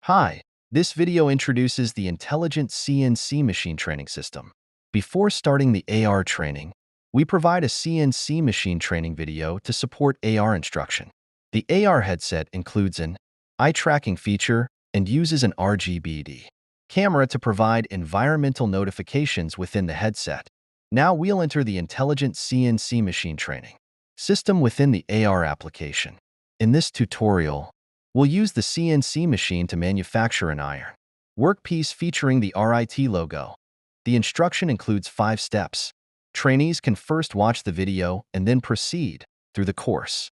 Hi, this video introduces the Intelligent CNC Machine Training System. Before starting the AR training, we provide a CNC machine training video to support AR instruction. The AR headset includes an eye tracking feature and uses an RGB camera to provide environmental notifications within the headset. Now we'll enter the Intelligent CNC Machine Training System within the AR application. In this tutorial, we'll use the CNC machine to manufacture an iron workpiece featuring the RIT logo. The instruction includes 5 steps. Trainees can first watch the video and then proceed through the course.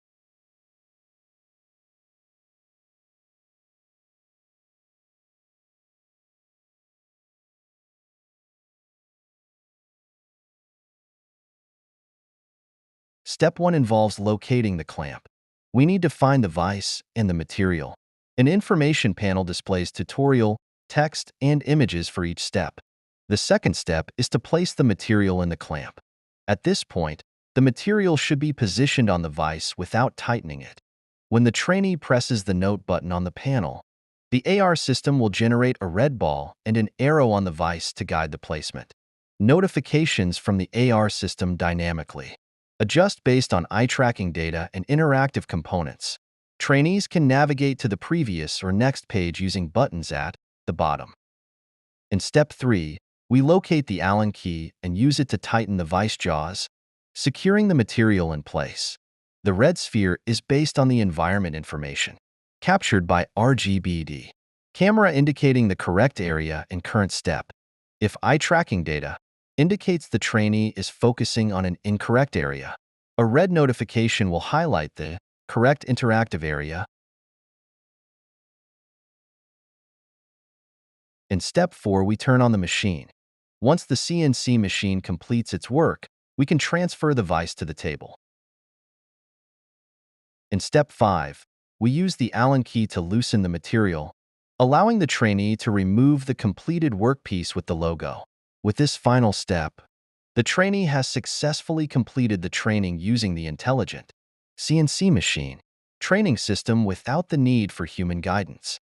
Step 1 involves locating the clamp. We need to find the vise and the material. An information panel displays tutorial, text, and images for each step. The second step is to place the material in the clamp. At this point, the material should be positioned on the vise without tightening it. When the trainee presses the note button on the panel, the AR system will generate a red ball and an arrow on the vise to guide the placement. Notifications from the AR system dynamically adjust based on eye tracking data and interactive components. Trainees can navigate to the previous or next page using buttons at the bottom. In step 3, we locate the Allen key and use it to tighten the vise jaws, securing the material in place. The red sphere is based on the environment information, captured by RGB camera indicating the correct area and current step. If eye tracking data indicates the trainee is focusing on an incorrect area, a red notification will highlight the correct interactive area. In step 4, we turn on the machine. Once the CNC machine completes its work, we can transfer the vise to the table. In step 5, we use the Allen key to loosen the material, allowing the trainee to remove the completed workpiece with the logo. With this final step, the trainee has successfully completed the training using the intelligent CNC machine training system without the need for human guidance.